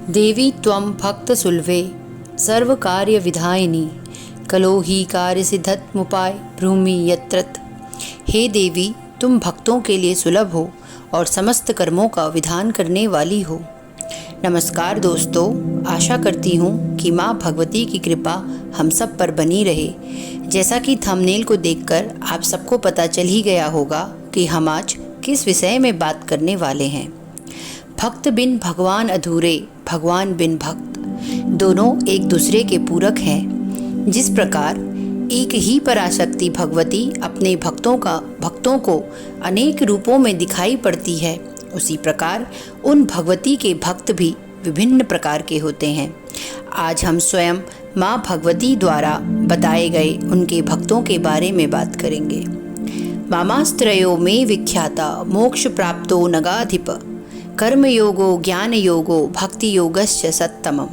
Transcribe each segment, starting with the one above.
देवी त्वं भक्तसुलभे सर्वकार्यविधायिनी कलो ही कार्य सिद्धत्मुपाय भ्रूमि यत्रत। हे देवी, तुम भक्तों के लिए सुलभ हो और समस्त कर्मों का विधान करने वाली हो। नमस्कार दोस्तों, आशा करती हूँ कि माँ भगवती की कृपा हम सब पर बनी रहे। जैसा कि थंबनेल को देखकर आप सबको पता चल ही गया होगा कि हम आज किस विषय में बात करने वाले हैं। भक्त बिन भगवान अधूरे, भगवान बिन भक्त दोनों एक दूसरे के पूरक हैं। जिस प्रकार एक ही पराशक्ति भगवती अपने भक्तों को अनेक रूपों में दिखाई पड़ती है, उसी प्रकार उन भगवती के भक्त भी विभिन्न प्रकार के होते हैं। आज हम स्वयं माँ भगवती द्वारा बताए गए उनके भक्तों के बारे में बात करेंगे। मामास्त्रयो में विख्याता मोक्ष प्राप्तो नगाधिप कर्मयोगो ज्ञान योगो भक्ति योगश्च सत्तमम्।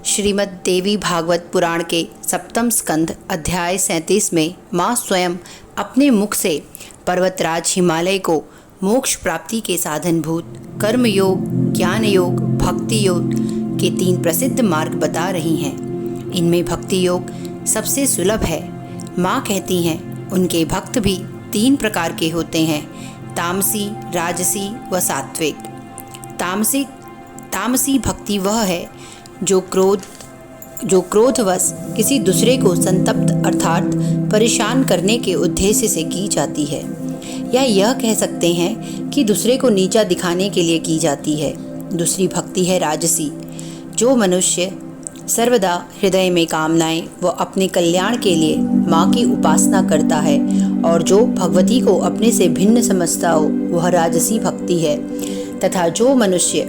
श्रीमद् देवी भागवत पुराण के सप्तम स्कंध अध्याय 37 में माँ स्वयं अपने मुख से पर्वतराज हिमालय को मोक्ष प्राप्ति के साधनभूत कर्म योग, ज्ञान योग, भक्ति योग के 3 प्रसिद्ध मार्ग बता रही हैं। इनमें भक्ति योग सबसे सुलभ है। माँ कहती हैं उनके भक्त भी 3 प्रकार के होते हैं, तामसी, राजसी व सात्विक। तामसी भक्ति वह है जो क्रोधवश किसी दूसरे को संतप्त अर्थात परेशान करने के उद्देश्य से की जाती है, या यह कह सकते हैं कि दूसरे को नीचा दिखाने के लिए की जाती है। दूसरी भक्ति है राजसी, जो मनुष्य सर्वदा हृदय में कामनाएं व अपने कल्याण के लिए माँ की उपासना करता है और जो भगवती को अपने से भिन्न समझता हो, वह राजसी भक्ति है। तथा जो मनुष्य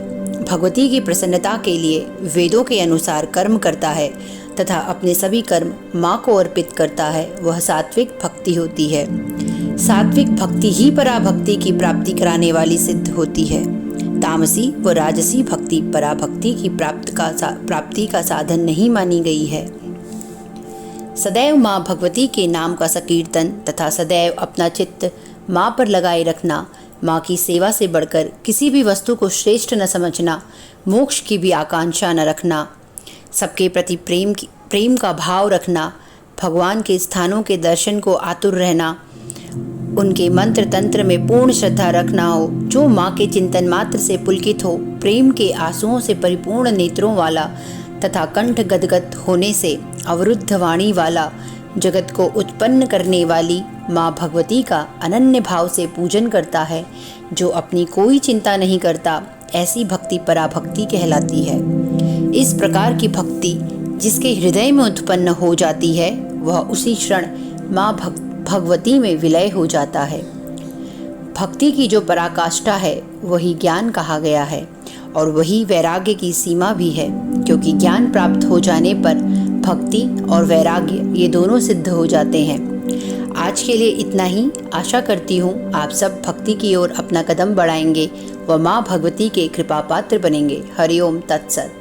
भगवती की प्रसन्नता के लिए वेदों के अनुसार कर्म करता है तथा अपने सभी कर्म माँ को अर्पित करता है, वह सात्विक भक्ति होती है। सात्विक भक्ति ही पराभक्ति की प्राप्ति कराने वाली सिद्ध होती है। तामसी व राजसी भक्ति पराभक्ति की प्राप्ति का साधन नहीं मानी गई है। सदैव माँ भगवती के नाम का संकीर्तन तथा सदैव अपना चित्त माँ पर लगाए रखना, माँ की सेवा से बढ़कर किसी भी वस्तु को श्रेष्ठ न समझना, मोक्ष की भी आकांक्षा न रखना, सबके प्रति प्रेम का भाव रखना, भगवान के स्थानों के दर्शन को आतुर रहना, उनके मंत्र तंत्र में पूर्ण श्रद्धा रखना हो, जो माँ के चिंतन मात्र से पुलकित हो, प्रेम के आंसुओं से परिपूर्ण नेत्रों वाला तथा कंठ गदगद होने से अवरुद्ध वाणी वाला, जगत को उत्पन्न करने वाली माँ भगवती का अनन्य भाव से पूजन करता है, जो अपनी कोई चिंता नहीं करता, ऐसी भक्ति पराभक्ति कहलाती है। इस प्रकार की भक्ति जिसके हृदय में उत्पन्न हो जाती है, वह उसी क्षण माँ भगवती में विलय हो जाता है। भक्ति की जो पराकाष्ठा है वही ज्ञान कहा गया है और वही वैराग्य की सीमा भी है, क्योंकि ज्ञान प्राप्त हो जाने पर भक्ति और वैराग्य ये दोनों सिद्ध हो जाते हैं। आज के लिए इतना ही। आशा करती हूँ आप सब भक्ति की ओर अपना कदम बढ़ाएंगे व माँ भगवती के कृपा पात्र बनेंगे। हरिओम तत्सत।